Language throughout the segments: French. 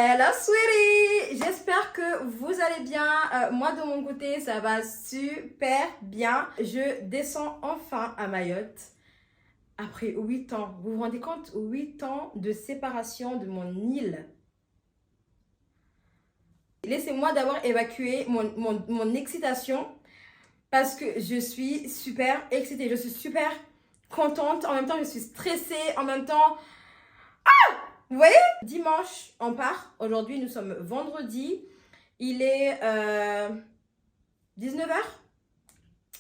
Hello sweetie, j'espère que vous allez bien. Moi de mon côté ça va super bien. Je descends enfin à Mayotte après 8 ans. Vous vous rendez compte, 8 ans de séparation de mon île. Laissez-moi d'abord évacuer mon excitation parce que je suis super excitée, je suis super contente, en même temps je suis stressée, en même temps... Vous voyez? Dimanche, on part. Aujourd'hui, nous sommes vendredi. Il est 19h.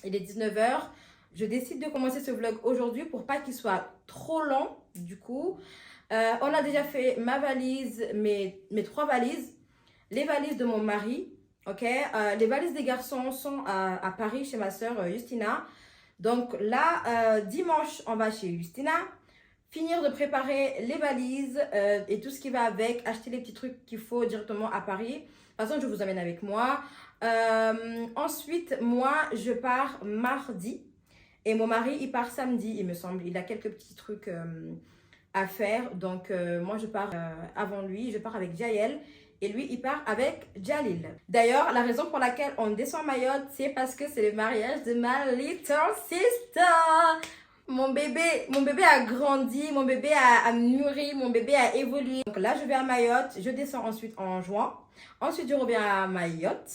Il est 19h. Je décide de commencer ce vlog aujourd'hui pour pas qu'il soit trop long. Du coup, on a déjà fait ma valise, mes 3 valises. Les valises de mon mari. Ok. Les valises des garçons sont à Paris chez ma soeur Justina. Donc là, dimanche, on va chez Justina. Finir de préparer les valises et tout ce qui va avec, acheter les petits trucs qu'il faut directement à Paris. De toute façon, je vous amène avec moi. Ensuite, moi, je pars mardi et mon mari, il part samedi, il me semble. Il a quelques petits trucs à faire. Donc, moi, je pars avant lui. Je pars avec Jaël et lui, il part avec Jalil. D'ailleurs, la raison pour laquelle on descend à Mayotte, c'est parce que c'est le mariage de ma little sister. Mon bébé a grandi, mon bébé a mûri, mon bébé a évolué. Donc là, je vais à Mayotte, je descends ensuite en juin. Ensuite, je reviens à Mayotte.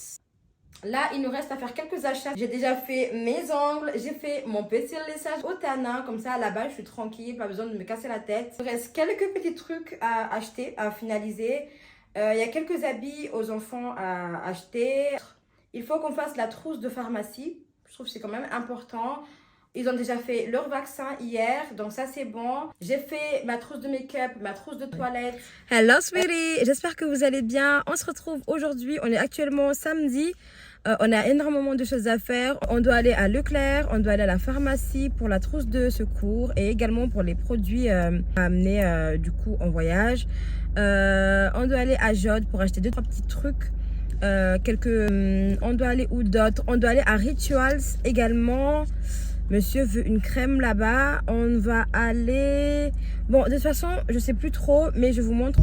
Là, il nous reste à faire quelques achats. J'ai déjà fait mes ongles, j'ai fait mon petit lissage au tanin. Comme ça, là-bas, je suis tranquille, pas besoin de me casser la tête. Il reste quelques petits trucs à acheter, à finaliser. Il y a quelques habits aux enfants à acheter. Il faut qu'on fasse la trousse de pharmacie. Je trouve que c'est quand même important. Ils ont déjà fait leur vaccin hier, donc ça c'est bon. J'ai fait ma trousse de make-up, ma trousse de toilette. Hello sweetie, j'espère que vous allez bien. On se retrouve aujourd'hui, on est actuellement samedi. On a énormément de choses à faire. On doit aller à Leclerc, on doit aller à la pharmacie pour la trousse de secours et également pour les produits à amener du coup en voyage. On doit aller à Jode pour acheter 2-3 petits trucs. On doit aller où d'autre? On doit aller à Rituals également. Monsieur veut une crème là-bas. On va aller... Bon, de toute façon, je sais plus trop, mais je vous montre.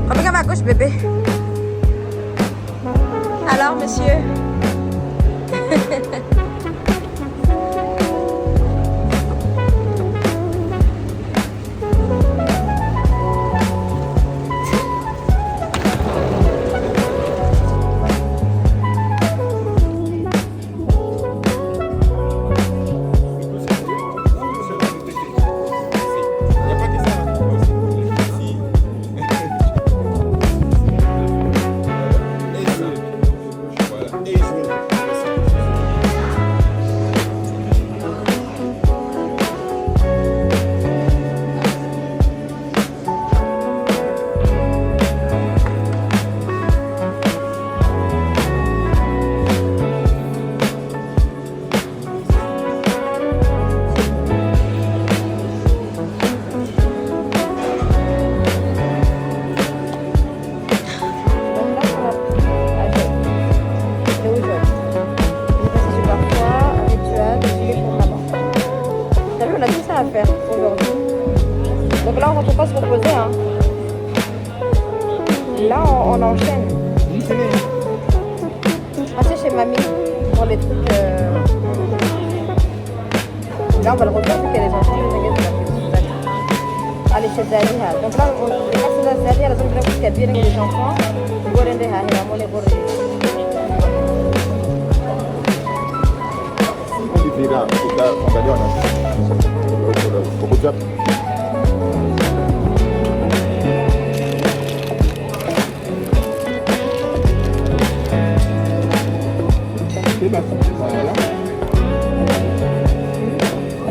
Regarde à gauche, bébé. Alors, monsieur? À faire aujourd'hui. Donc là on ne peut pas se reposer hein. Là on enchaîne. Ah c'est chez mamie pour les trucs là on va le refaire vu qu'il y a les enfants. Allez chez Zaliha. Donc là on est passé à Zaliha, la zone de la bien les enfants. On va rendre à mon école.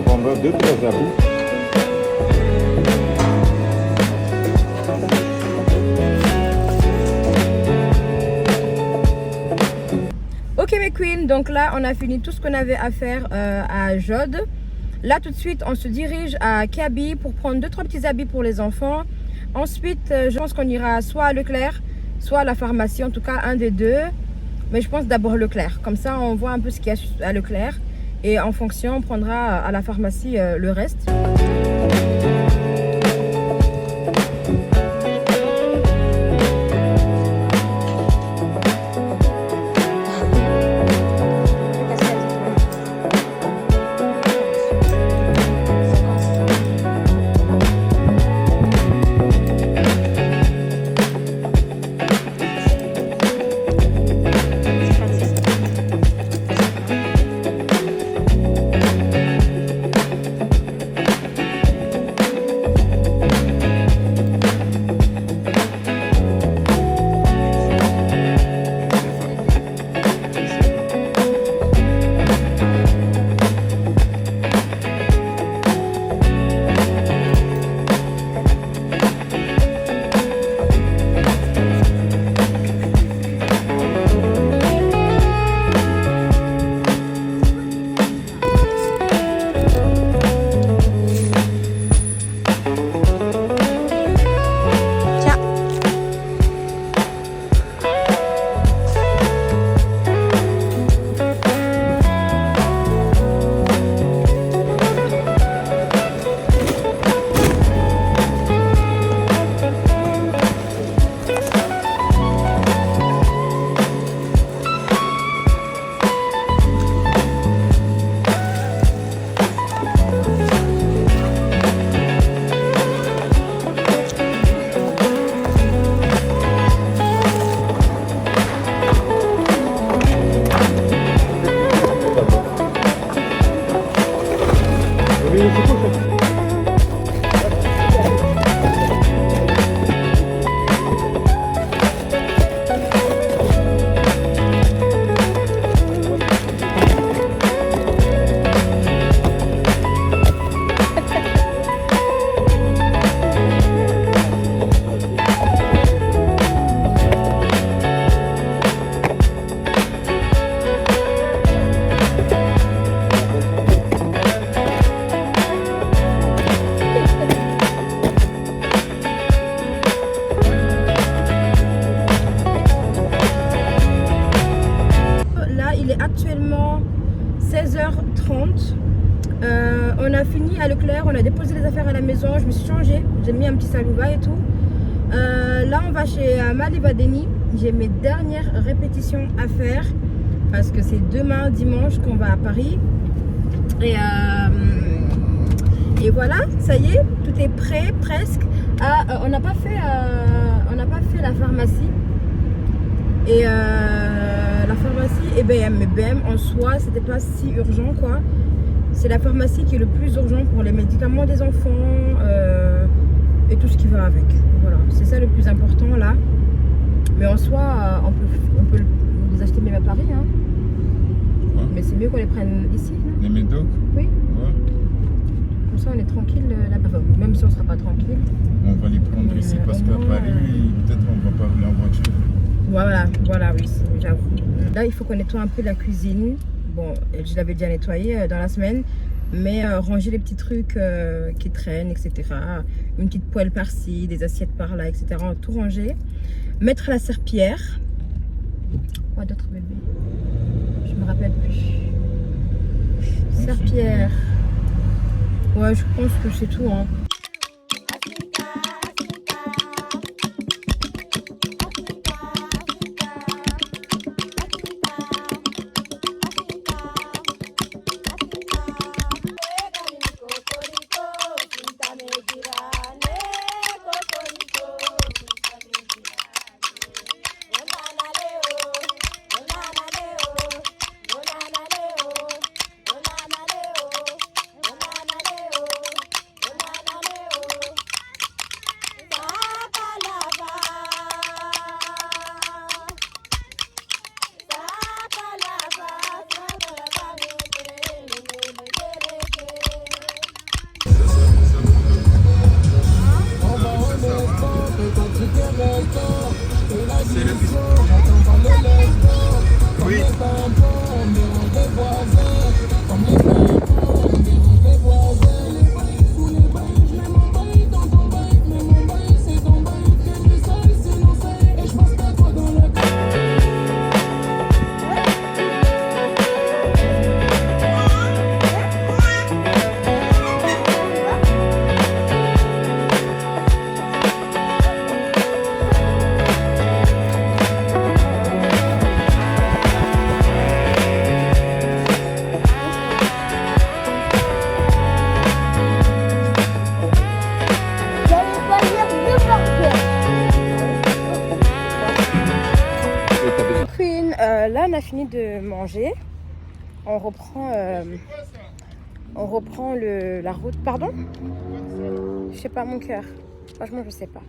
On va 2-3 habits. cuisine. Donc là, on a fini tout ce qu'on avait à faire à Jode. Là, tout de suite, on se dirige à Kaby pour prendre 2-3 petits habits pour les enfants. Ensuite, je pense qu'on ira soit à Leclerc, soit à la pharmacie, en tout cas un des deux. Mais je pense d'abord Leclerc. Comme ça, on voit un peu ce qu'il y a à Leclerc. Et en fonction, on prendra à la pharmacie le reste. Actuellement 16h30. On a fini à Leclerc, on a déposé les affaires à la maison, je me suis changée, j'ai mis un petit salouva et tout. Là on va chez Malivadeni, j'ai mes dernières répétitions à faire parce que c'est demain dimanche qu'on va à Paris. Et voilà, ça y est, tout est prêt presque. On n'a pas fait la pharmacie. Et la pharmacie et BM. Mais BM en soi, c'était pas si urgent quoi. C'est la pharmacie qui est le plus urgent pour les médicaments des enfants et tout ce qui va avec. Voilà, c'est ça le plus important là. Mais en soi, on peut les acheter même à Paris. Hein. Ouais. Mais c'est mieux qu'on les prenne ici. Non? Les médocs? Oui. Ouais. Comme ça, on est tranquille là-bas. Enfin, même si on sera pas tranquille. On va les prendre ici parce qu'à Paris, peut-être on va pas rouler en voiture. Voilà, oui, j'avoue. Là, il faut qu'on nettoie un peu la cuisine. Bon, je l'avais déjà nettoyée dans la semaine, mais ranger les petits trucs qui traînent, etc. Une petite poêle par-ci, des assiettes par-là, etc. Tout ranger. Mettre la serpillière. Quoi d'autre, bébé? Je me rappelle plus. Serpillière. Ouais, je pense que c'est tout, hein. Oui. a fini de manger, on reprend la route. Pardon? Je sais pas, mon cœur. Franchement, je sais pas.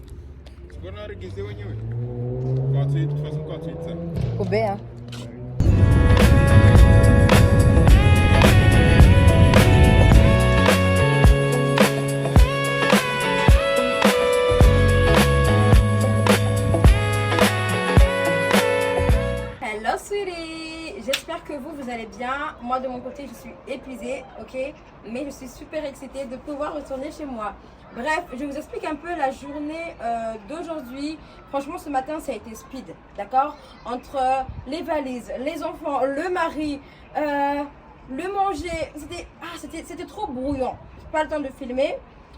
Au B, hein. Hello sweetie, j'espère que vous allez bien. Moi de mon côté je suis épuisée, ok, mais je suis super excitée de pouvoir retourner chez moi. Bref, je vous explique un peu la journée d'aujourd'hui. Franchement ce matin ça a été speed, d'accord, entre les valises, les enfants, le mari, le manger, c'était trop brouillon. J'ai pas le temps de filmer,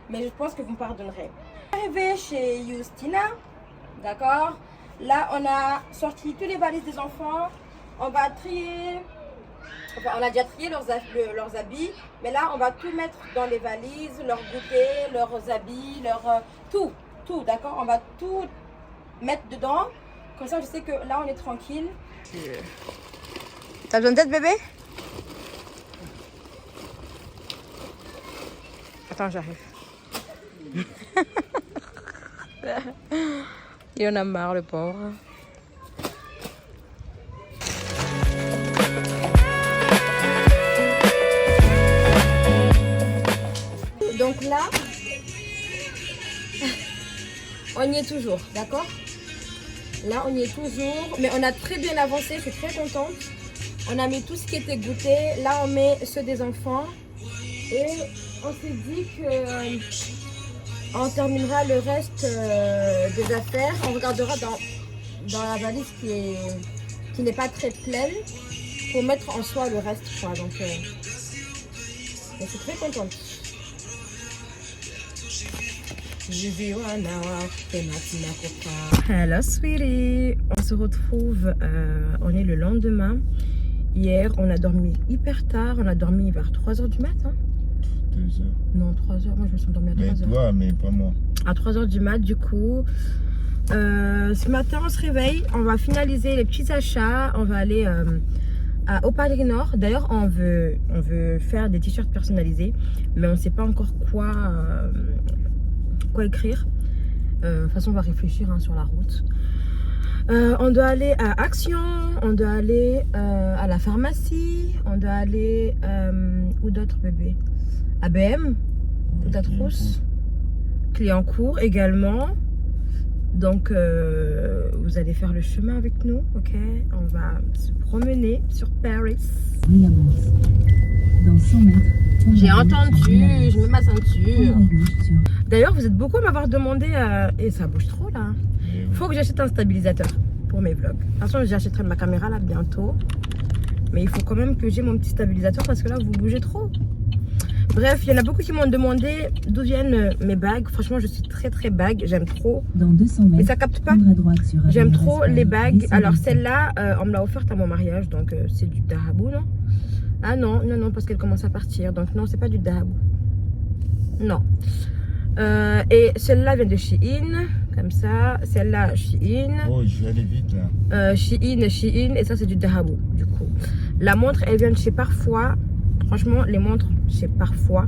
mais je pense que vous me pardonnerez. Arrivé chez Justina, d'accord. Là, on a sorti toutes les valises des enfants. On va trier. Enfin, on a déjà trié leurs habits. Mais là, on va tout mettre dans les valises, leurs goûters, leurs habits, tout, d'accord. On va tout mettre dedans. Comme ça, je sais que là, on est tranquille. T'as besoin d'aide, bébé? Attends, j'arrive. Il en a marre, le pauvre. Donc là, on y est toujours, d'accord? Là, on y est toujours, mais on a très bien avancé, je suis très contente. On a mis tout ce qui était goûté. Là, on met ceux des enfants. Et on s'est dit que... on terminera le reste des affaires. On regardera dans la valise qui n'est pas très pleine pour mettre en soi le reste, quoi. Donc, je suis très contente. Hello sweetie, on se retrouve, on est le lendemain. Hier, on a dormi hyper tard, on a dormi vers 3h du matin. 2h. Non, 3h, moi je me suis endormie à 3h. Mais toi, mais pas moi. À 3h du mat, du coup. Ce matin, on se réveille, on va finaliser les petits achats, on va aller au Paris Nord. D'ailleurs, on veut faire des t-shirts personnalisés, mais on ne sait pas encore quoi écrire. De toute façon, on va réfléchir sur la route. On doit aller à Action, on doit aller à la pharmacie, on doit aller où d'autres bébés? ABM, peut-être Rousse, Clignancourt également. Donc vous allez faire le chemin avec nous, ok? On va se promener sur Paris. Dans 100 mètres. J'ai entendu, je mets ma ceinture. D'ailleurs, vous êtes beaucoup à m'avoir demandé, et ça bouge trop là. Faut que j'achète un stabilisateur pour mes vlogs. De toute façon, j'achèterai ma caméra là bientôt. Mais il faut quand même que j'ai mon petit stabilisateur parce que là, vous bougez trop. Bref, il y en a beaucoup qui m'ont demandé d'où viennent mes bagues. Franchement, je suis très très bague. J'aime trop. Dans 200 mètres. Mais ça capte pas. J'aime trop les bagues. Alors celle-là, on me l'a offerte à mon mariage. Donc c'est du dahabou, non? Ah non, parce qu'elle commence à partir. Donc non, c'est pas du dahabou. Non. Et celle-là vient de Shein. Comme ça. Celle-là, Shein. Oh, je vais aller vite là. Shein. Et ça, c'est du dahabou, du coup. La montre, elle vient de chez Parfois. Franchement, les montres chez Parfois,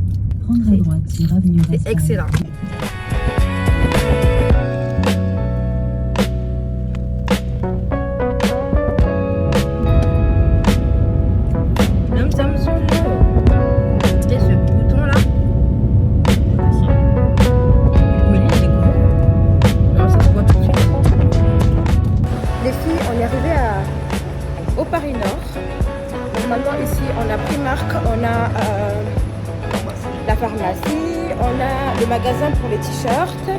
c'est excellent. L'homme Samsung. Et ce bouton là. Mais lui, il est gros. Non, ça se voit tout de suite. Les filles, on est arrivé au Paris Nord. Normalement ici on a Primark, on a la pharmacie, on a le magasin pour les t-shirts.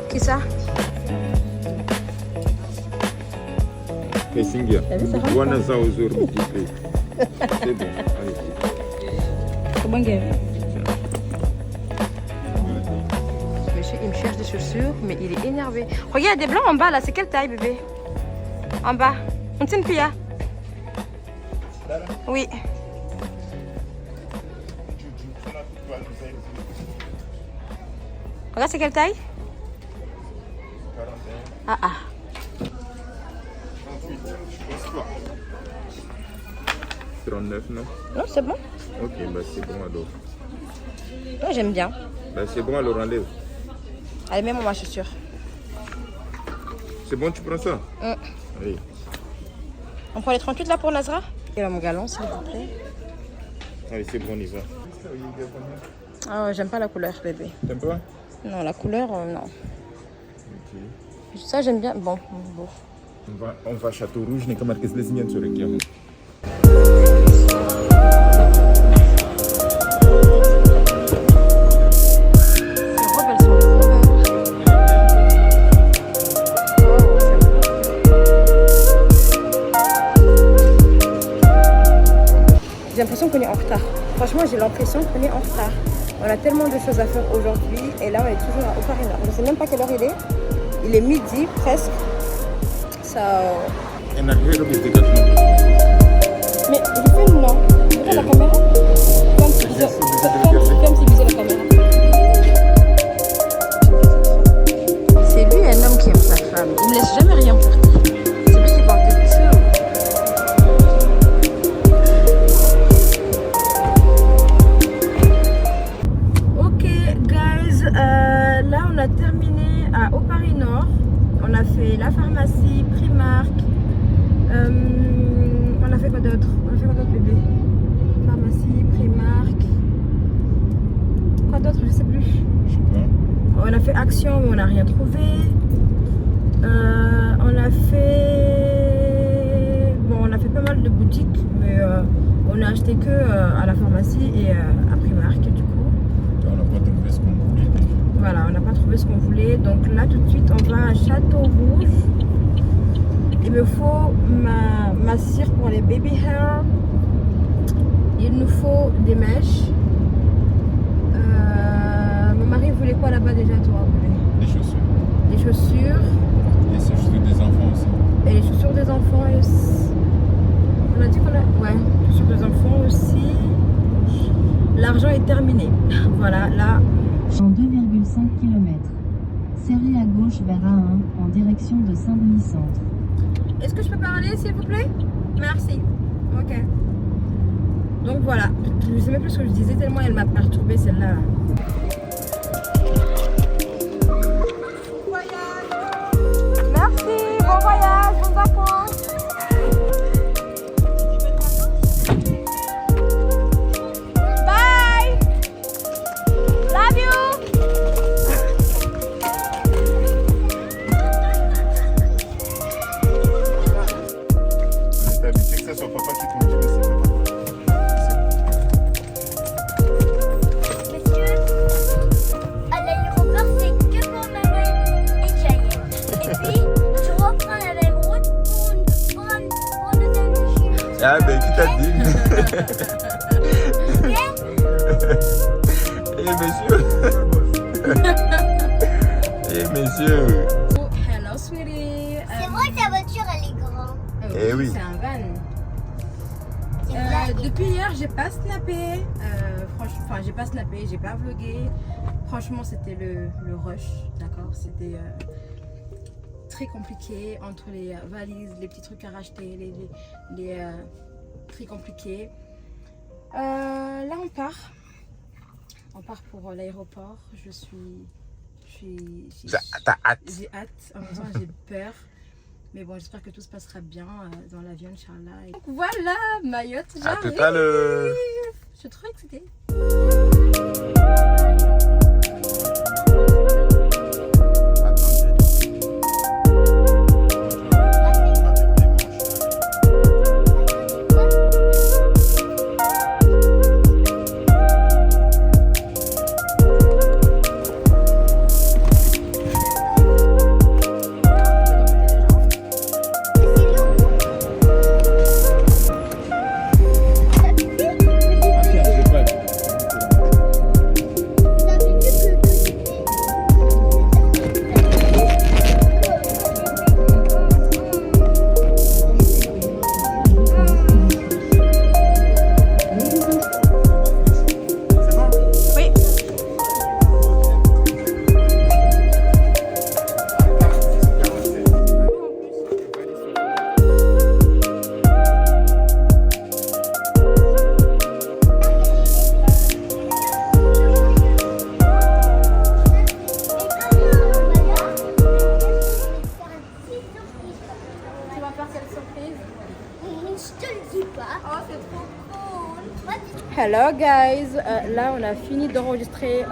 Qui ça? Kessingia. Bwana za uzuri mtipe. C'est bon. Comment il me cherche des chaussures, mais il est énervé. Regarde, il y a des blancs en bas là. C'est quelle taille, bébé? En bas. On tient une pia. Oui. Regarde, c'est quelle taille? 41. Ah ah. 38. Je pense pas. 39, non? Non, c'est bon. Ok, bah c'est bon alors. Moi, j'aime bien. Bah c'est bon alors, enlève. Allez, mets-moi ma chaussure. C'est bon, tu prends ça? Oui. On prend les 38 là pour Nazra? Et là, mon galon, s'il vous plaît. Allez, c'est bon, on y va. Ah, j'aime pas la couleur, bébé. T'aimes pas? Non, la couleur, non. Ok. Ça, j'aime bien. Bon, bon. On va à Château Rouge, n'est-ce pas les signes sur le guillaume. J'ai l'impression qu'on est en retard. Franchement, j'ai l'impression qu'on est en retard. On a tellement de choses à faire aujourd'hui et là, on est toujours à Ocarina. Je ne sais même pas quelle heure il est. Il est midi presque. Ça. On a vu le petit gâteau. Mais je filme non. Tu vois la caméra? Comme si visait la caméra. C'est lui un homme qui aime sa femme. Il ne laisse jamais rien porter. C'est lui qui porte tout. Ok, guys. Là, on a terminé à Paris Nord. On a fait la pharmacie, Primark. On a fait quoi d'autre? On a fait quoi d'autre, bébé? Pharmacie, Primark. Quoi d'autre? Je sais plus. Je sais pas. On a fait Action, mais on n'a rien trouvé. On a fait. Bon, on a fait pas mal de boutiques, mais on a acheté que à la pharmacie et à Primark, du coup. On n'a pas trouvé ce qu'on voulait. Voilà, on n'a pas trouvé ce qu'on voulait. Donc là, tout de suite, on va à Château Rouge. Il me faut ma cire pour les baby hair. Il nous faut des mèches. Mon mari voulait quoi là-bas déjà, toi? Des chaussures. Des chaussures. Et c'est chaussures des enfants aussi. Et les chaussures des enfants aussi. On a dit qu'on a... Ouais, chaussures des enfants aussi. L'argent est terminé. Voilà, là. En 2,5 km. Serrez à gauche vers A1 en direction de Saint-Denis Centre. Est-ce que je peux parler, s'il vous plaît? Merci. Ok. Donc voilà. Je ne sais même plus ce que je disais tellement elle m'a perturbée celle-là. Merci. Bon voyage. Bonnes vacances. Bye. Love you. On est habitué que ça soit papa qui conduit, mais c'est pas papa. Monsieur, à l'aéroport, c'est que pour maman et Cheyenne. Et puis, je reprends la même route pour nous donner. Ah ben qui t'a dit? Eh monsieur. Eh monsieur. Oh, hello, sweetie. C'est vrai que la voiture, elle est grande. Eh oui. C'est un van. C'est vrai. Depuis hier, j'ai pas snappé. Enfin, j'ai pas snappé, j'ai pas vlogué. Franchement, c'était le rush, d'accord? C'était très compliqué entre les valises, les petits trucs à racheter, les très compliqués. Là, on part. On part pour l'aéroport. T'as hâte. J'ai hâte. En même temps, j'ai peur. Mais bon, j'espère que tout se passera bien dans l'avion, Inch'Allah. Donc voilà, Mayotte, À j'arrive. tout à l'heure. Je suis trop excitée. dis pas. Oh, c'est trop cool. What? Hello guys, là on a fini d'enregistrer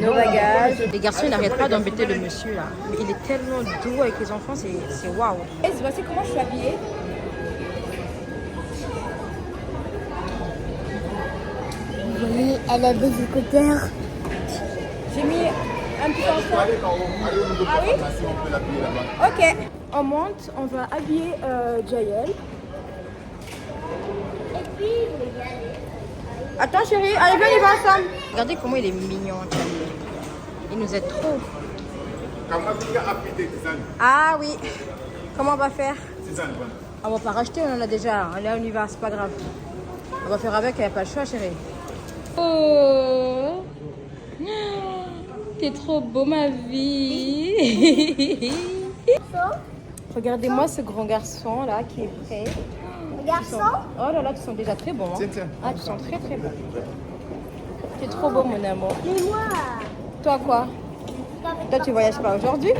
nos bagages. Les garçons ils n'arrêtent pas d'embêter le monsieur là. Mais il est tellement doux avec les enfants, c'est waouh. Et voici comment je suis habillée. Oui, elle a des écouteurs. J'ai mis un petit ensemble. Allez au niveau de Ah oui? pharmacie, on peut l'appuyer là-bas. Ok, on monte, on va habiller Jaël. Et puis, je vais y aller. Attends chérie, allez viens on y va ensemble. Regardez comment il est mignon Jaël. Il nous aide trop. Comment tu as appuyé Tizane? Ah oui, comment on va faire? Tizane, voilà. On va pas racheter, on en a déjà. Allez on y va, c'est pas grave. On va faire avec, il n'y a pas le choix chérie. Oh, t'es trop beau ma vie. Regardez-moi ce grand garçon là qui est prêt. Garçon? Oh là là, tu sens déjà très bon. Hein. Tiens, tiens. Ah, tu sens très très bon. T'es trop beau mon amour. Mais moi, Toi quoi? Toi tu voyages pas aujourd'hui?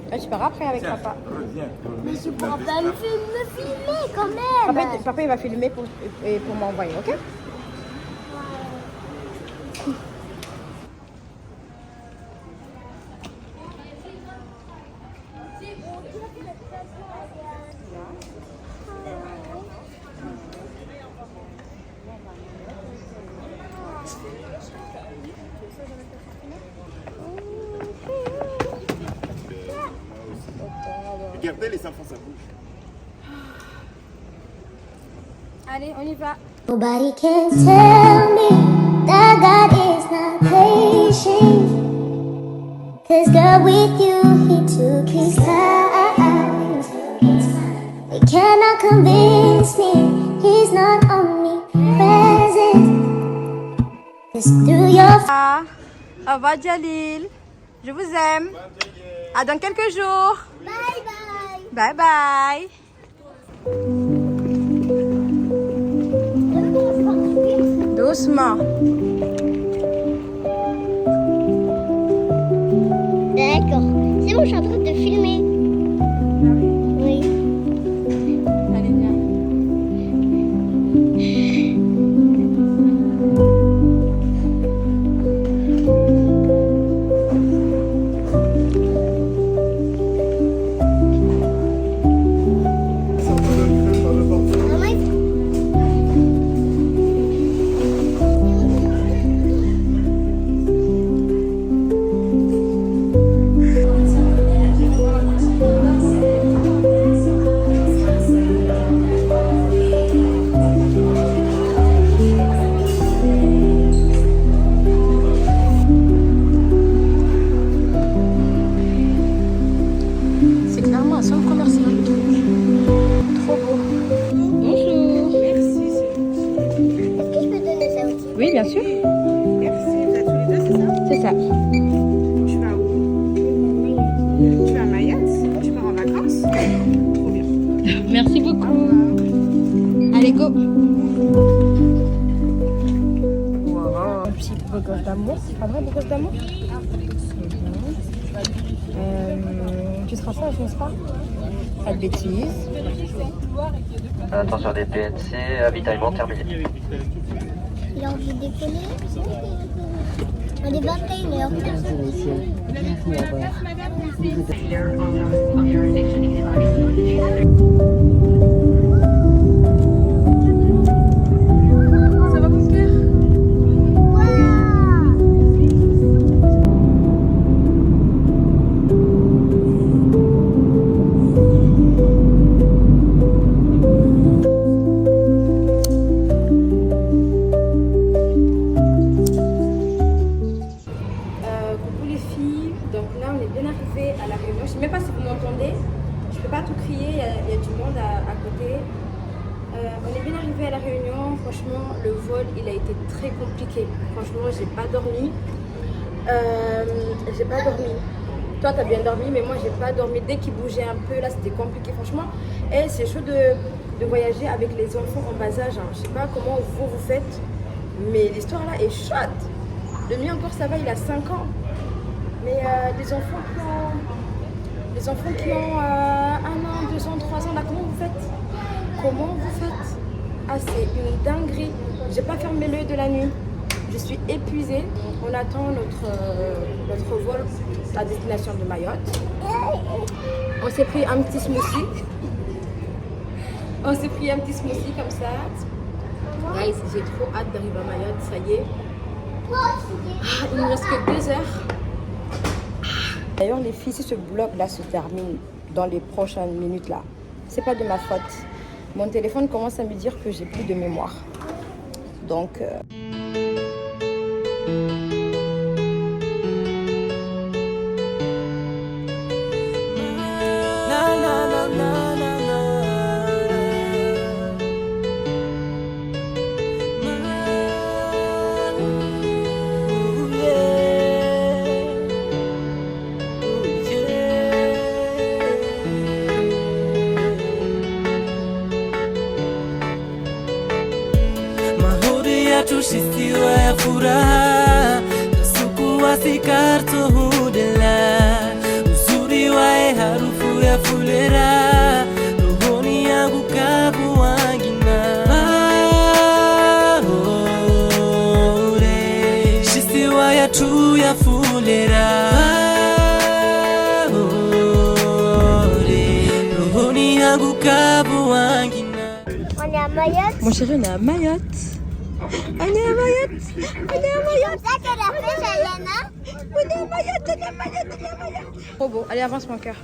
Toi tu pars après avec papa. Reviens. mais je pourrais pas me filmer quand même. Papa il va filmer pour m'envoyer, ok? Regardez les enfants, ça bouge. Allez, on y va. Nobody can tell me that God is not patient. 'Cause girl, with you, he took his time. They cannot convince me he's not omnipresent. 'Cause through your Au revoir Jalil. Je vous aime. À dans quelques jours. bye bye. Bye bye. Doucement. D'accord. C'est bon, je suis en train de filmer. Oui. Allez, viens. Maman, C'est clairement un centre commercial. Trop beau. Bonjour. Merci, est-ce que je peux donner ça aussi? Oui, bien sûr. merci. Vous êtes tous les deux, c'est ça? C'est ça. Tu vas où? Tu vas à Mayotte? Tu pars en vacances? Trop bien. Merci beaucoup. Allez, go. Wow. Un petit beau gosse d'amour. C'est pas vrai, beau gosse d'amour? Tu seras sage, n'est-ce pas? Pas de bêtises. Attention des PNC, avitaillement terminé. Il a envie de décoller. On est 21h. Ça va mon cœur? Coucou les filles, donc là on est bien arrivé à la réunion. Je sais même pas si vous m'entendez, je peux pas tout crier, il y a du monde à côté. On est bien arrivé à la réunion, franchement le vol il a été très compliqué. Franchement j'ai pas dormi. Toi t'as bien dormi mais moi j'ai pas dormi. Dès qu'il bougeait un peu là c'était compliqué franchement. Et c'est chaud de voyager avec les enfants en bas âge. Hein. Je sais pas comment vous faites, mais l'histoire là est chaude. Le mien encore ça va, il a 5 ans. Mais les enfants qui ont 1 an, 2 ans, 3 ans, là comment vous faites? comment vous faites? Ah, c'est une dinguerie. J'ai pas fermé l'œil de la nuit. Je suis épuisée. On attend notre vol à destination de Mayotte. On s'est pris un petit smoothie. Comme ça. Guys, j'ai trop hâte d'arriver à Mayotte. Ça y est. Il ne reste que 2 heures. D'ailleurs, les filles, si ce vlog-là se termine dans les prochaines minutes là, c'est pas de ma faute. Mon téléphone commence à me dire que j'ai plus de mémoire. Donc... Tushisiwa ya furaha Nasukuwa sikarto hudela Uzuri wae harufu ya fulera Rohoni yangu kabu wangina Mahore Shisiwa ya tu ya fulera Mahore Rohoni yangu kabu wangina. On est à Mayotte. Mon chéri, on est à Mayotte. On est à Mayotte. Ça que la pêche, Ayana. On est à Mayotte. Trop beau. Allez, avance mon cœur.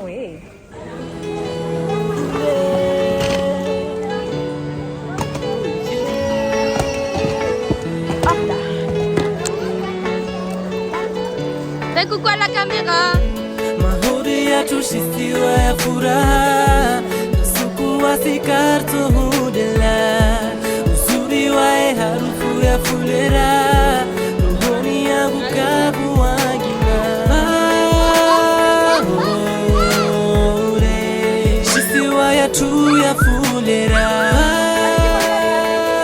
Oui. Hop là. Fais coucou à la caméra. Mahori ya tushisiwa ya furaha Nasukuwa sikarto hudela Uzuri wae harufu ya fulera Rohoni yangu kabu wangina Mahore Shisiwa ya tu ya fulera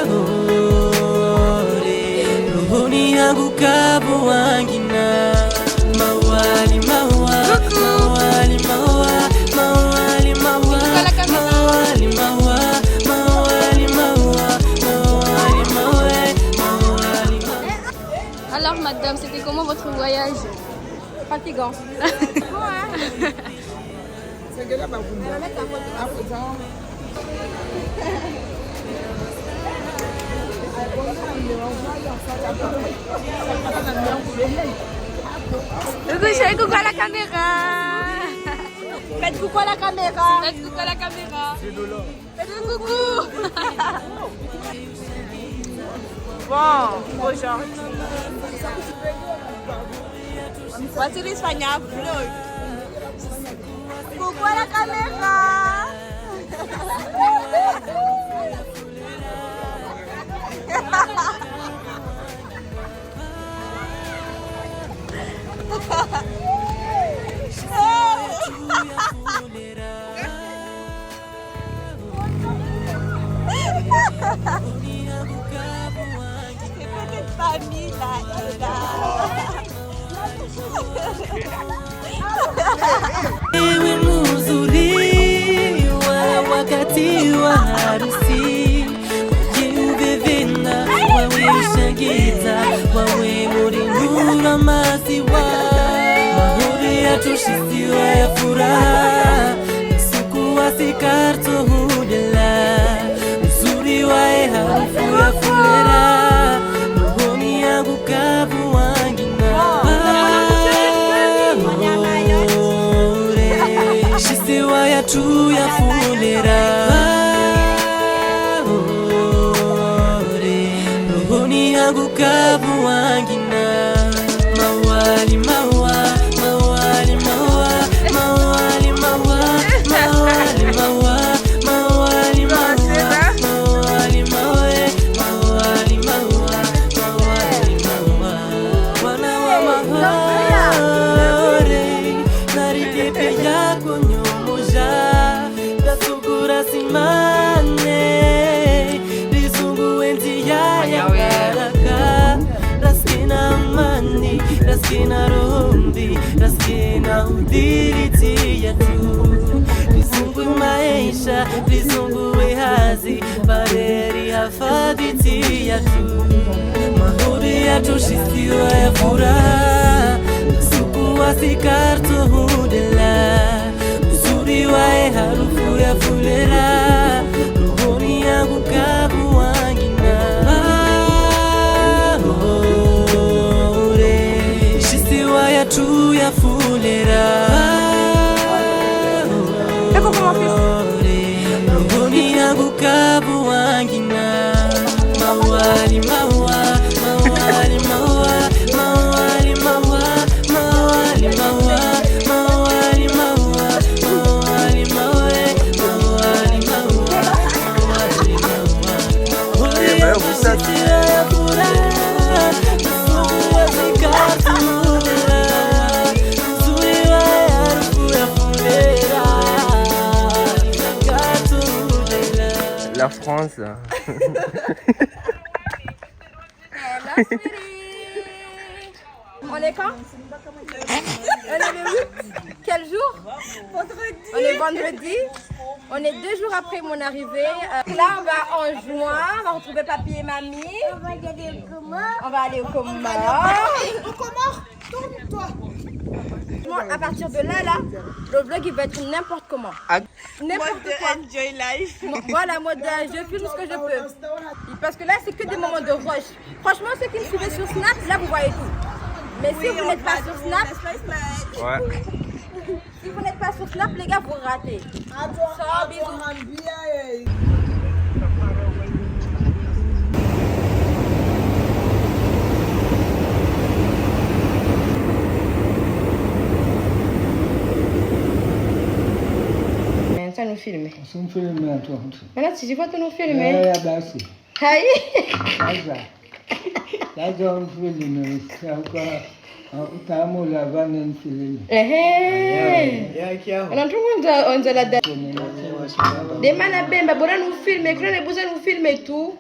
Mahore Rohoni yangu kabu wangina. Mawali mawa, mawali mawa, mawali mawa, mawali mawa, mawali mawa, mawali mawa, mawali mawa. Alors madame, c'était comment votre voyage? Fatigant. Coucou à la caméra. Faites coucou à la caméra. Faites coucou à la caméra. Faites coucou. Bon, aujourd'hui. Voici l'Espagnol vlog. Coucou à la caméra. Famille là, Ewe muzuri wa wakati wa harusi Waje ubevena, wawe ushangita Wawe muri nura maziwa Mahori ya tushisiwa ya furaha Nasukuwa sikarto hudela Uzuri wae harufu ya fulera Rohoni yangu kabu wangina Mahore Shisiwa ya tu ya fulera Mahore Rohoni yangu kabu wangina. Mawali mawa, mawali mawa, mawali mawa, mawali mawa, mawali mawa, mawali mawe, mawali mawa, mawali mawa. Wana wa mahore, naripepe yako nyomoja, dasugura simane, rizungu enzi ya baraka, raskina amani, raskina rombi, raskina udiriti ya tu, rizungu maya maisha lizungue hazi bareri hafadhiti yatu mahuri yatushisiwa ya furaha suku wasikarto hudela uzuri wae harufu ya fulera rohoni yangu kabu wangina mahuri shisiwa ya tu ya fulera rohoni yangu kabu wangina mawali mawa mawali mawa mawali mawa mawali mawa mawali mawa mawali mawa mawali mawa mawali mawa uri ya pura suwa zikatula suwa harufu ya fulera katula La France. On est quand? On est le 8. Quel jour? Vendredi. On est vendredi. On est 2 jours après mon arrivée. Là, on va en juin. On va retrouver papy et mamie. On va y aller au Comores. On va aller au Comores. Au Comores, tourne-toi. À partir de là, le vlog il va être n'importe comment. N'importe quoi. Enjoy life. Voilà, mode je filme ce que je peux. Parce que là, c'est que des moments de rush. Franchement, ceux qui me suivent sur Snap, là, vous voyez tout. Mais si vous n'êtes pas sur Snap, Ouais. si vous n'êtes pas sur Snap, les gars, vous ratez. Ciao, bisous. Ça nous filme. Voilà, si je vois tu nous filmer. Aïe. On a la date. Des manabemba, bora nous filmer, quand on a besoin de nous filmer tout.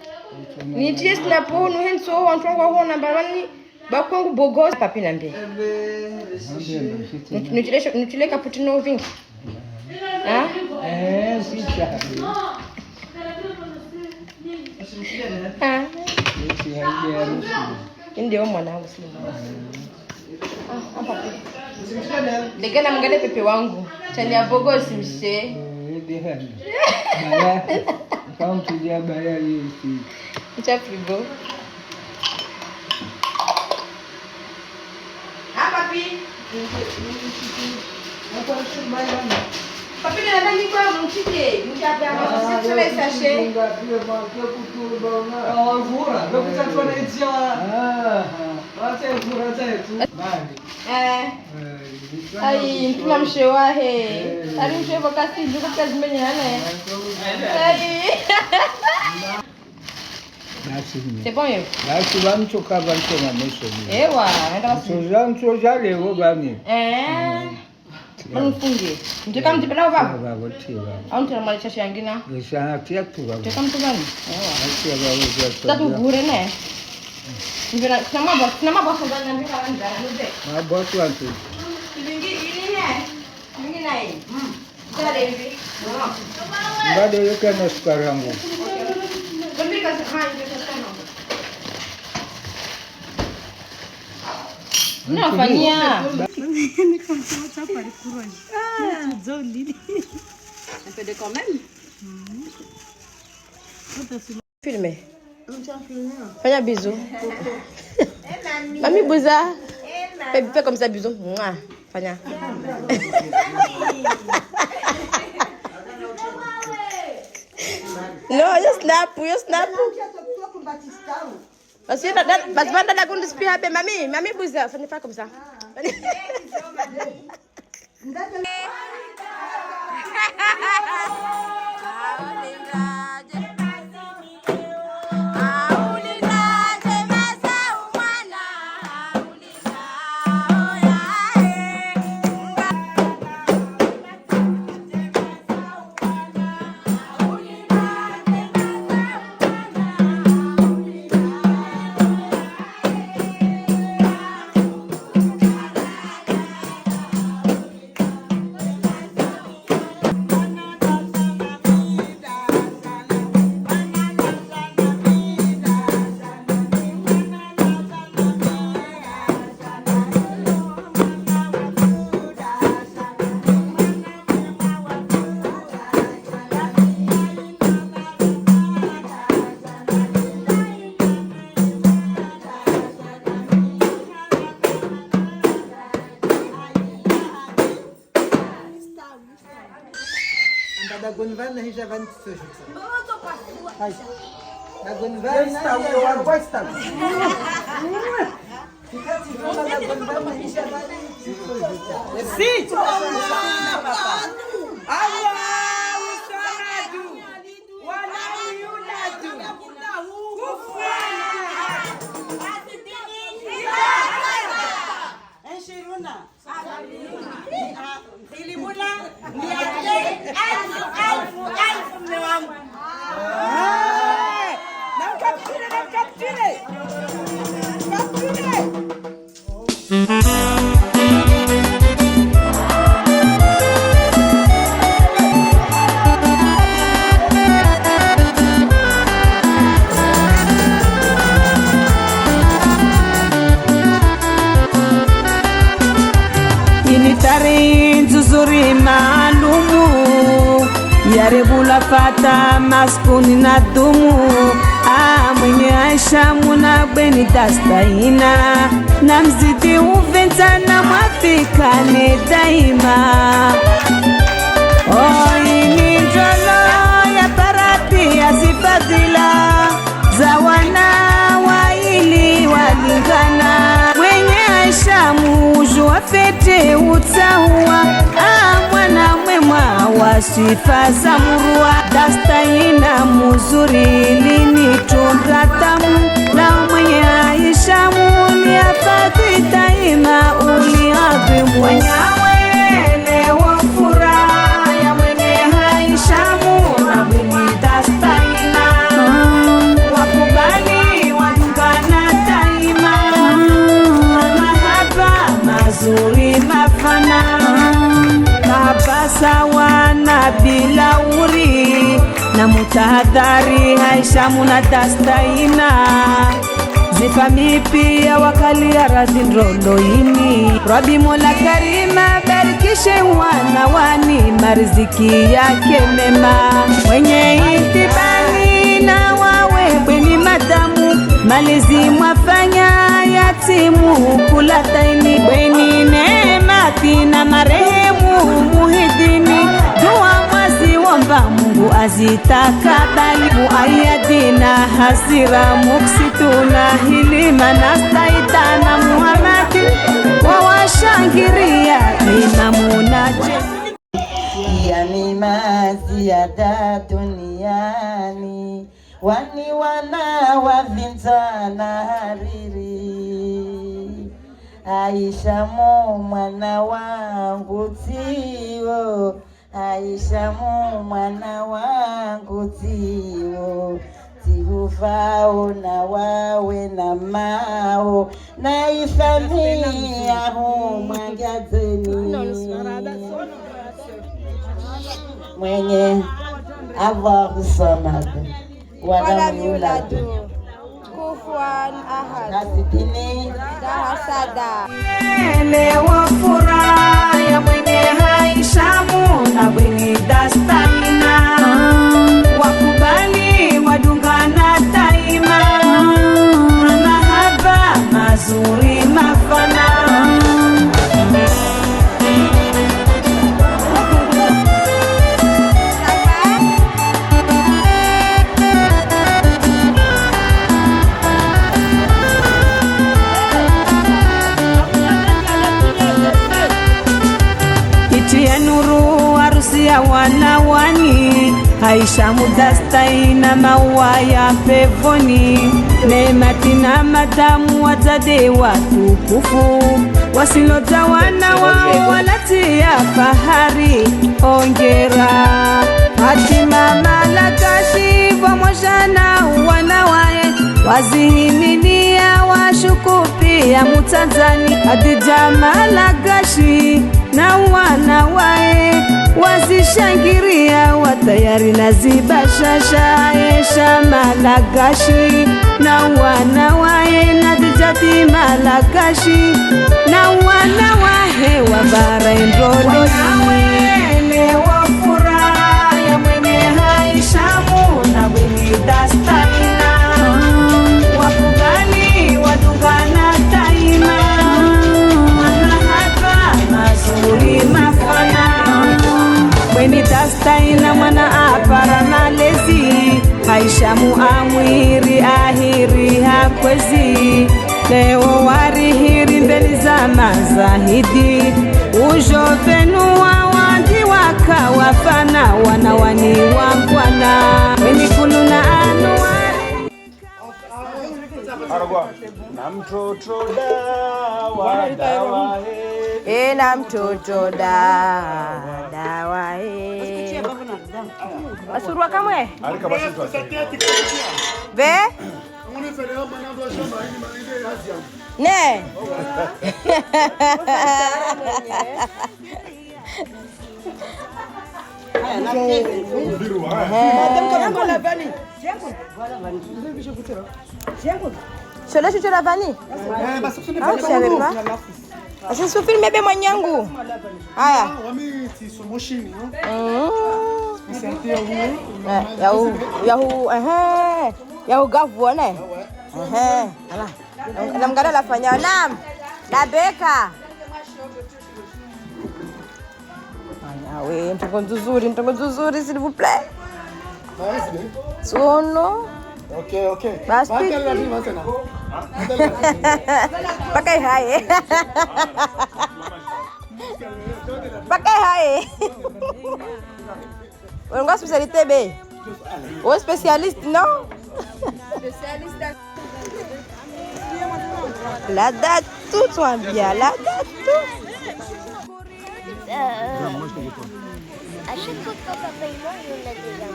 Ni ties na po, nous henso, on trouve qu'on a barani, bakwangu bogos, papi nambe. Nous tu les cappuccino vin. Hein? Ah. Ndio mwanangu Slima. Papi. Legana mngale pepe wangu. Chani ya bogosi mshe. Kama tulia baya hivi. Acha frigo. Papi. Papi na nani kwa mchike? Mchapa ama sio ile sachet. Ai, mpima mshewa he. Ari mshewa kasi juko kazi mwenye hane. Ai. C'est bon yo. Basi bamchoka bantoma mesho. Ewa, enda basi. Soja leo bani. Mfungie. Mtaka mtipela baba. Baba tiba. Au mtamalisha shangina. Yesha tia tu baba. Mtaka mtu gani? Ewa. Tia baba. Tatu gure ne. Ngira kama boss ndani mbika wanja nje. Ma boss wantu. Ibingi ini ne. Ibingi nai. Sare hivi. Bado yeka na sukari yangu. Mbika sema hivi sana. Unafanyia. Un peu de quand même. Filmer. Fais un bisou. Mamie Bouza. Fais comme ça, bisou. Fanya. No, you snap. Parce que dans la grande esprit, mamie Bouza, ça n'est pas comme ça. Gonvan na hijavan tsojutsa. Hai. Na Gonvan na hijavan gosta. Fikati kama na Gonvan na hijavan tsojutsa. Merci. Allah usanadu. Wala yuladu. Kufwana. Enshiruna. Filimuna. Alfu mme wangu. Namkaptile. Nzuri maalumu yarebula fata maskuni na dumu mwenye Aisha muna beni dastaina na mzidi uventa na mwafikane daima. Ini njolo ya tarapi ya zifadhila za wana waili walingana mwenye Aisha muju wafete utaua mwana mwema wa sifa za murua dastaina muzuri lini tundratamu la mwenye Aisha muliafadhi daima uliadhimu mwenye awele wa furaha ya mwenye Aisha murabini dastaina wakubali wangana daima mahaba mazuri mafana sawa na bilauri na mutahadhari Aisha muna dastaina zifami pia wakali ya radhi ndoloini Rabi Mola Karima barikishe wana wani mariziki yake mema mwenye intibani na wawe bweni madamu malizi mwafanya yatimu kula taini bweni neemati na marehemu muhidini dua mwasi wamba Mungu azitakabali muayadina hasira muksituna hilima nastaitana Muhammadi wawashangiria imamunaje yani maziada duniani wani wana wavinzana hariri Aisha mu mwana wangu tiwo Aisha mu mwana wangu tiwo tiufao na wawe na mao na ifamia humwangazeni mwenye Allahu samad walam yuladu kufuwan ahad nasidini dahasada elewa furaha ya mwenye Aisha muna bweni dastaina wakubali wadungana daima mahaba mazuri mafana ya wanawani Aisha mudastaina maua ya pevoni neemati na madamu wazade watukufu wasiloza wana wao walatia fahari ongera hatima malakashi pamoja na wanawae wazihimilia washuku pia mutanzani Hadija Malagashi na wanawae wazishangiria watayari na zibashasha Aisha Malagashi na wanawae na Hadija Malagashi na wanawae wa Bahrain Road wa furaha ya mwenye Aisha muna bweni dastaina wakubali wadungana daima mahaba mazuri mafana bweni dastaina mwana Aisha muamwiri ahiri hakwezi leo warihiri mbele za mazahidi ujo venu wawandi wakawafana wanawani wangwana menikuluna anuari na mtoto dawa dawa na mtoto dawa Asurua kamwe? Ve? Ne? Chola chucho la vanille? Ah, je savais pas. Sasa si filme bebe mwanyangu. Haya. Yahu gavu ne. Ala. Namgada la fanya nam. La beka. Anawe mtongo nzuri s'il vous plaît. Sono. Okay. Basi. Pakai hai. Pakai hai. On va spécialité B. Ou spécialiste non? Spécialiste. La date tout soit bien, la date tout. À chaque fois que papa paye moi, il y en a déjà.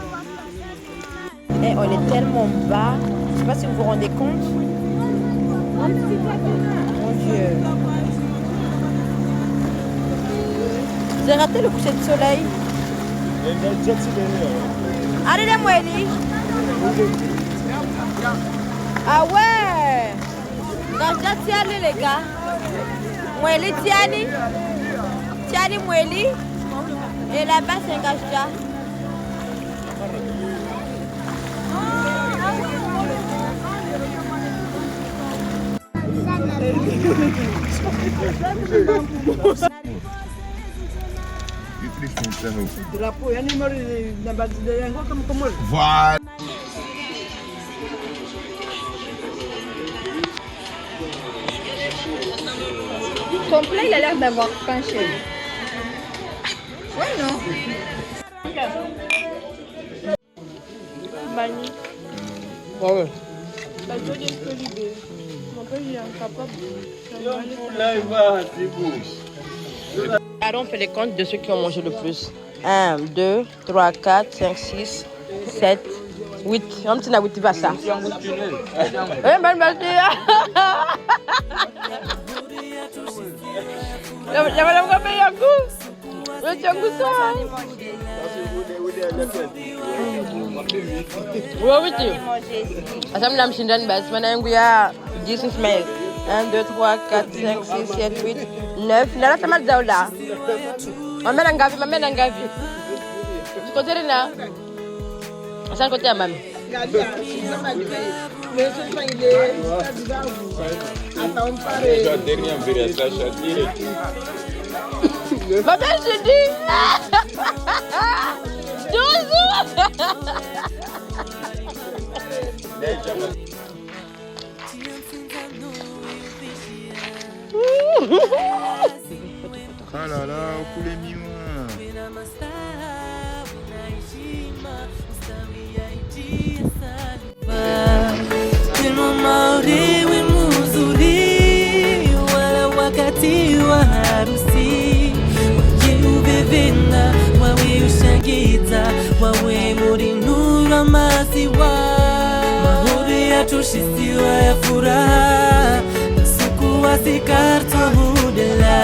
Et on est tellement bas. Je sais pas si vous vous rendez compte. Mon Dieu. Vous avez raté le coucher de soleil. Allez les Moueli. Ah ouais. Ganja Tiani les gars. Moueli Tiani. Tiani Moueli. Et là-bas c'est un Ganja. Drapeau, il y a un numéro de comme Voilà. Ton plat, il a l'air d'avoir faim, chérie. Ouais, non? Mani. Ah ouais. Bah, je dis que l'idée. Mon père, il est incapable. Alors on fait les comptes de ceux qui ont mangé le plus. 1, 2, 3, 4, 5, 6, 7, 8. On petit na 8 va ça. Eh ben merci. Ya madame va payer un coup. Le tien coup ça. Ouais oui tu. Asam la mshindan bas mana yangu ya 10 Ismail. 1, 2, 3, 4, 5, 6, 7, 8, 9. Nala sama zaula. Mamela ngavi. Tukotere na. Asal kote ya mami. Papa, je dis. 12. Ah là là, kule miwa. Mauriwe muzuri wala wakati wa harusi waje ubevena wawe ushagita wawe muri nura maziwa mahuri yatushisiwa ya furaha siku wasikarto hudela.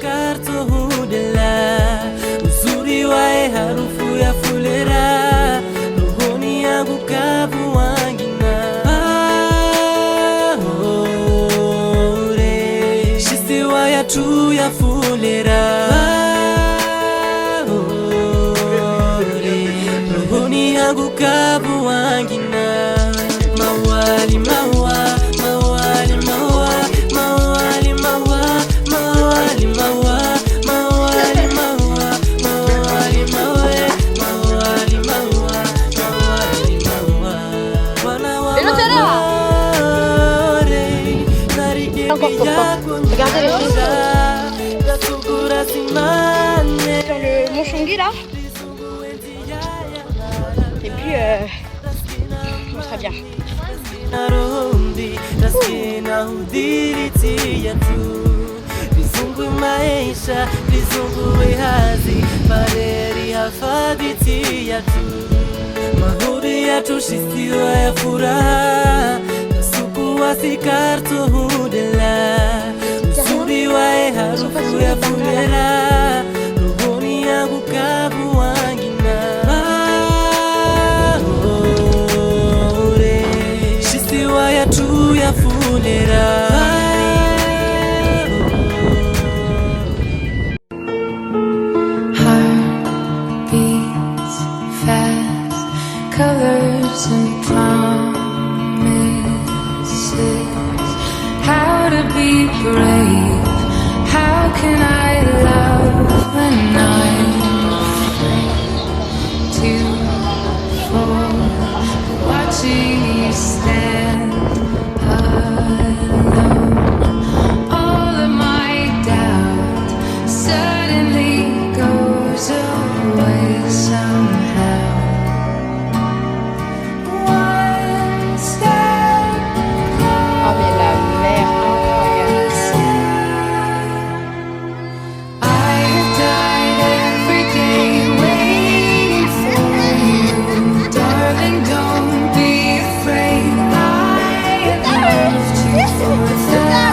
Karto hudela uzuri wae harufu ya fulera rohoni yangu kavu wangina yacu yafulera rohoni yangu kabu wangina mawali mawa mawali mawa mawali mawa mawali mawa mawali mawa mawali mawe mawali mawa mawali mawa wana wa Regardez les filles. Sur le Mont Changui là. Et puis on sera bien. Mahuri yatushisiwa ya furaha wasikarto hudela uzuri wae harufu ya fulera rohoni yangu kabu wangina shisiwa ya tu ya fulera Heart beats fast, colors and promises. How to be brave? How can I love when I'm afraid to fall? Watching you stand alone, all of my doubt suddenly goes away somehow. One step closer. Oh mais la mer incroyable. I have died every day waiting for you, darling. Don't be afraid. I have loved you for 1,000